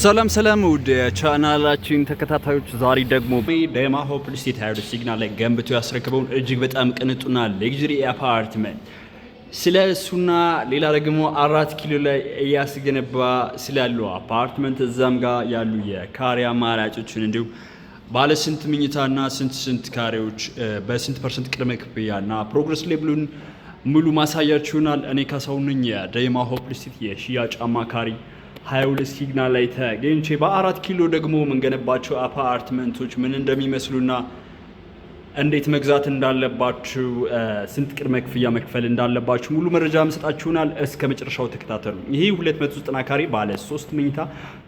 ሰላም ውድ ቻናላችን ተከታታዮች፣ ዛሬ ደግሞ ዴማ ሆፕ ሪል ስቴት ሲግናል ላይ ገንብቶ ያስረክበውን እጅግ በጣም ቅንጡና ሌግዠሪ አፓርትመንት ስለ እሱና ሌላ ደግሞ 4 ኪሎ ላይ እያስገነባ ስላለው አፓርትመንት እዛም ጋር ያሉ የካሬ አማራጮችን እንዲሁም ባለ ስንት ምኝታና ስንት ካሬዎች በስንት ፐርሰንት ቅድመ ክፍያና ፕሮግረስ ሌብሉን ሙሉ ማሳያችሁናል። እኔ ካሳሁን ነኝ የዴማ ሆፕ ሪል ስቴት የሽያጭ አማካሪ 22 ሲግናል ላይ ተገኝቼ በ4 ኪሎ ደግሞ የምንገነባቸው አፓርትመንቶች ምን እንደሚመስሉና እንዴት መግዛት እንዳለባችሁ ስንት ቅድመ ክፍያ መክፈል እንዳለባችሁ ሙሉ መረጃ መስጣችሁናል። እስከ መጨረሻው ተከታተሉ። ይሄ 290 ካሬ ባለ 3 መኝታ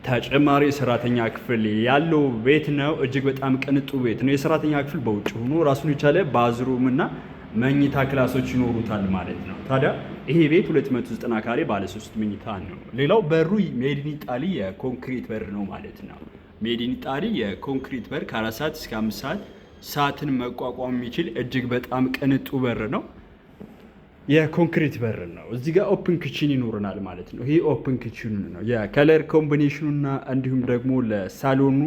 ተጨማሪ የሰራተኛ ክፍል ያለው ቤት ነው። እጅግ በጣም ቅንጡ ቤት ነው። የሰራተኛ ክፍል በውጭ ሆኖ ራሱን የቻለ ባዝሩም እና መኝታ ክላሶች ይኖሩታል ማለት ነው። ታዲያ ይሄ ቤት 290 ካሬ ባለ 3 መኝታ ነው። ሌላው በሩ ሜድ ኢን ኢጣሊ የኮንክሪት በር ነው ማለት ነው። ሜድ ኢን ኢጣሊ የኮንክሪት በር ከ4 ሰዓት እስከ 5 ሰዓት ሰዓትን መቋቋም የሚችል እጅግ በጣም ቅንጡ በር ነው። የኮንክሪት በር ነው። እዚህ ጋር ኦፕን ኪችን ይኖረናል ማለት ነው። ይሄ ኦፕን ኪችን ነው። የከለር ኮምቢኔሽኑና እንዲሁም ደግሞ ለሳሎኑ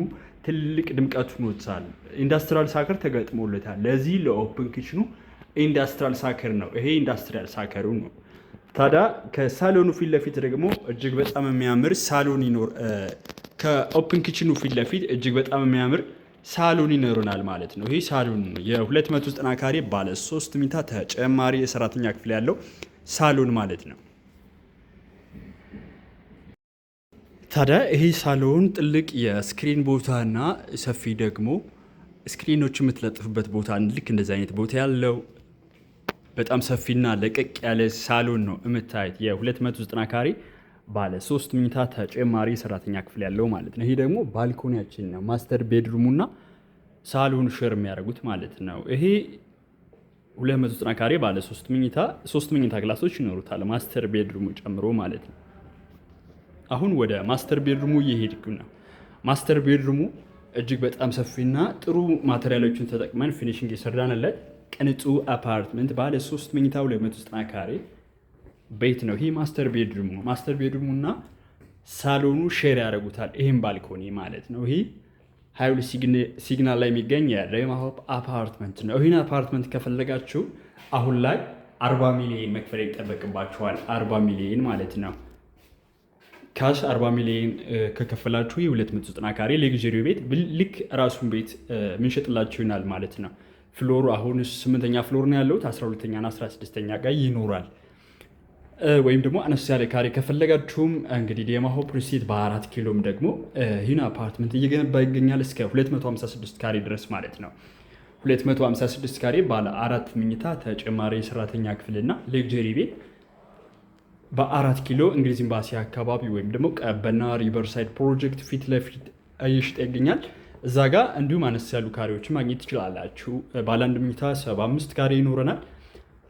ትልቅ ድምቀት ሆኖታል። ኢንዱስትሪያል ሳከር ተገጥሞለታል። ለዚህ ለኦፕን ኪችኑ ኢንዱስትሪያል ሳከር ነው። ይሄ ኢንዱስትሪያል ሳከሩ ነው። ታዲያ ከሳሎኑ ፊት ለፊት ደግሞ እጅግ በጣም የሚያምር ሳሎን ይኖር ከኦፕን ኪችኑ ፊት ለፊት እጅግ በጣም የሚያምር ሳሎን ይኖረናል ማለት ነው። ይሄ ሳሎን ነው። የ290 ካሬ ባለ 3 መኝታ ተጨማሪ የሰራተኛ ክፍል ያለው ሳሎን ማለት ነው። ታዲያ ይሄ ሳሎን ጥልቅ የስክሪን ቦታና ሰፊ ደግሞ ስክሪኖች የምትለጥፍበት ቦታ ልክ እንደዚህ አይነት ቦታ ያለው በጣም ሰፊና ለቀቅ ያለ ሳሎን ነው የምታዩት። የ290 ካሬ ባለ 3 መኝታ ተጨማሪ ሰራተኛ ክፍል ያለው ማለት ነው። ይሄ ደግሞ ባልኮኒያችን ነው። ማስተር ቤድሩሙና ሳሎን ሼር የሚያደርጉት ማለት ነው። ይሄ 290 ካሬ ባለ 3 መኝታ ክላሶች ይኖሩታል ማስተር ቤድሩሙ ጨምሮ ማለት ነው። አሁን ወደ ማስተር ቤድሩሙ እየሄድኩ ነው። ማስተር ቤድሩሙ እጅግ በጣም ሰፊና ጥሩ ማቴሪያሎችን ተጠቅመን ፊኒሽንግ የሰራንለት ቅንጡ አፓርትመንት ባለ 3 መኝታ 290 ካሬ ቤት ነው። ይህ ማስተር ቤድሩሙ ነው። ማስተር ቤድሩሙና ሳሎኑ ሼር ያደርጉታል። ይህም ባልኮኒ ማለት ነው። ይህ 22 ሲግናል ላይ የሚገኝ የዴማ ሆፕ አፓርትመንት ነው። ይህን አፓርትመንት ከፈለጋችሁ አሁን ላይ 40 ሚሊዮን መክፈል ይጠበቅባችኋል። 40 ሚሊዮን ማለት ነው። ካሽ 40 ሚሊዮን ከከፈላችሁ የ290 ካሬ ሌግዠሪ ቤት ልክ ራሱን ቤት ምንሸጥላችሁ ይሆናል ማለት ነው። ፍሎሩ አሁን 8ኛ ፍሎር ነው ያለው። 12ኛና 16ኛ ጋር ይኖራል። ወይም ደግሞ አነስ ያለ ካሬ ከፈለጋችሁም እንግዲህ ዴማ ሆፕ ሪል ስቴት በ4 ኪሎም ደግሞ ይህን አፓርትመንት እየገነባ ይገኛል እስከ 256 ካሬ ድረስ ማለት ነው። 256 ካሬ ባለ 4 መኝታ ተጨማሪ የሰራተኛ ክፍልና ሌግዠሪ ቤት በ4 ኪሎ እንግሊዝ ኤምባሲ አካባቢ ወይም ደግሞ ቀበና ሪቨርሳይድ ፕሮጀክት ፊት ለፊት እየሸጠ ይገኛል። እዛ ጋር እንዲሁም አነስ ያሉ ካሬዎች ማግኘት ትችላላችሁ። ባለ 1 መኝታ 75 ካሬ ይኖረናል።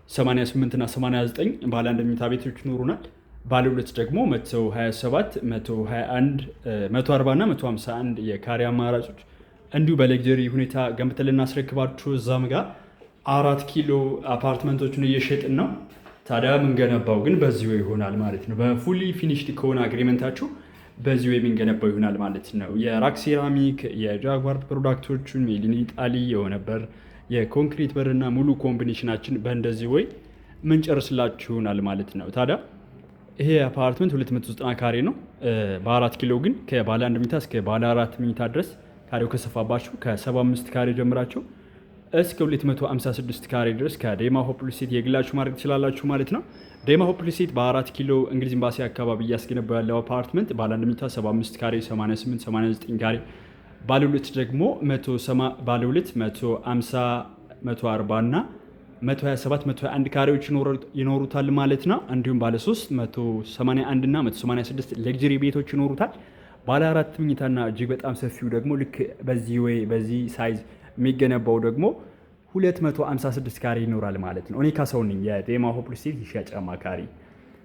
88 እና 89 ባለ 1 መኝታ ቤቶች ይኖሩናል። ባለ 2 ደግሞ 127፣ 121፣ 140 እና 151 የካሬ አማራጮች እንዲሁ በሌግዠሪ ሁኔታ ገንብተን ልናስረክባችሁ እዛም ጋር 4 ኪሎ አፓርትመንቶችን እየሸጥን ነው። ታዲያ የምንገነባው ግን በዚሁ ይሆናል ማለት ነው። በፉሊ ፊኒሽድ ከሆነ አግሪመንታችሁ በዚሁ የምንገነባው ይሆናል ማለት ነው። የራክ ሴራሚክ የጃጓር ፕሮዳክቶችን ሜድ ኢን ኢጣሊ የሆነ በር የኮንክሪት በርና ሙሉ ኮምቢኔሽናችን በእንደዚህ ወይ ምንጨርስላችሁ ይሆናል ማለት ነው። ታዲያ ይሄ አፓርትመንት 290 ካሬ ነው። በ4 ኪሎ ግን ከባለ 1 መኝታ እስከ ባለ 4 መኝታ ድረስ ካሬው ከሰፋባችሁ ከ75 ካሬ ጀምራችሁ እስከ 256 ካሬ ድረስ ከዴማ ሆፕ ሪል ስቴት የግላችሁ ማድረግ ትችላላችሁ ማለት ነው። ዴማ ሆፕ ሪል ስቴት በ4 ኪሎ እንግሊዝ ኤምባሲ አካባቢ እያስገነባ ያለው አፓርትመንት ባለ 1 መኝታ 75 ካሬ፣ 88፣ 89 ካሬ፣ ባለ 2 ደግሞ 150፣ 140 እና 127፣ 121 ካሬዎች ይኖሩታል ማለት ነው። እንዲሁም ባለ 3 181 እና 186 ሌግዠሪ ቤቶች ይኖሩታል። ባለ 4 መኝታና እጅግ በጣም ሰፊው ደግሞ ልክ በዚህ ሳይዝ የሚገነባው ደግሞ 256 ካሬ ይኖራል ማለት ነው። እኔ ካሳሁን ነኝ የዴማ ሆፕ ሪል ስቴት የሽያጭ አማካሪ።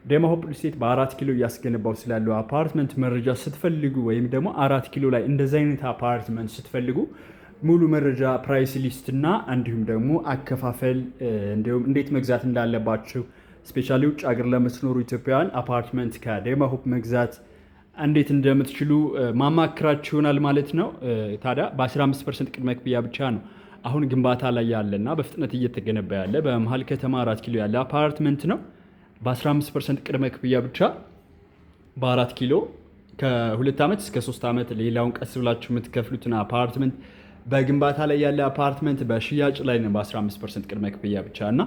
ዴማ ሆፕ ሪል ስቴት በ4 ኪሎ እያስገነባው ስላለው አፓርትመንት መረጃ ስትፈልጉ ወይም ደግሞ 4 ኪሎ ላይ እንደዚህ አይነት አፓርትመንት ስትፈልጉ ሙሉ መረጃ ፕራይስ ሊስት እና እንዲሁም ደግሞ አከፋፈል እንዲሁም እንዴት መግዛት እንዳለባችሁ ስፔሻሊ ውጭ ሀገር ለምትኖሩ ኢትዮጵያውያን አፓርትመንት ከዴማ ሆፕ መግዛት እንዴት እንደምትችሉ ማማክራችሁ ይሆናል ማለት ነው። ታዲያ በ15% ቅድመ ክፍያ ብቻ ነው አሁን ግንባታ ላይ ያለና በፍጥነት እየተገነባ ያለ በመሀል ከተማ 4 ኪሎ ያለ አፓርትመንት ነው። በ15% ቅድመ ክፍያ ብቻ በ4 ኪሎ ከ2 ዓመት እስከ 3 ዓመት ሌላውን ቀስ ብላችሁ የምትከፍሉትን አፓርትመንት በግንባታ ላይ ያለ አፓርትመንት በሽያጭ ላይ ነው በ15% ቅድመ ክፍያ ብቻ እና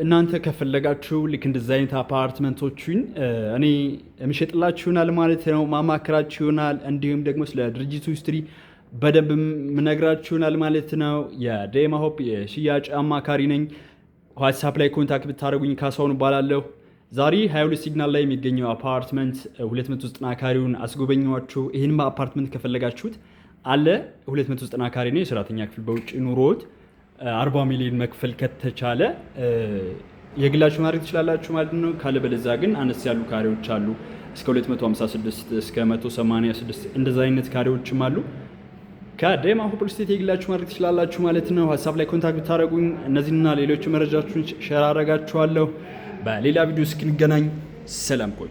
እናንተ ከፈለጋችሁ ልክ እንደዚህ አይነት አፓርትመንቶችን እኔ የምሸጥላችሁናል ማለት ነው፣ ማማከራችሁናል። እንዲሁም ደግሞ ስለ ድርጅቱ ሂስትሪ በደንብ ምነግራችሁናል ማለት ነው። የዴማ ሆፕ የሽያጭ አማካሪ ነኝ። ዋትሳፕ ላይ ኮንታክት ብታደርጉኝ ካሳሁን እባላለሁ። ዛሬ 22 ሲግናል ላይ የሚገኘው አፓርትመንት 290 ካሬውን አስጎበኘኋችሁ። ይህን አፓርትመንት ከፈለጋችሁት አለ 290 ካሬ ነው። የሰራተኛ ክፍል በውጭ ኑሮት 40 ሚሊዮን መክፈል ከተቻለ የግላችሁ ማድረግ ትችላላችሁ ማለት ነው። ካለበለዚያ ግን አነስ ያሉ ካሬዎች አሉ እስከ 256 እስከ 186 እንደዛ አይነት ካሬዎችም አሉ። ከዴማ ሆፕ ሪል ስቴት የግላችሁ ማድረግ ትችላላችሁ ማለት ነው። ሀሳብ ላይ ኮንታክት ብታደርጉኝ እነዚህና ሌሎች መረጃዎችን ሼር አደርጋችኋለሁ። በሌላ ቪዲዮ እስክንገናኝ ሰላም ቆዩ።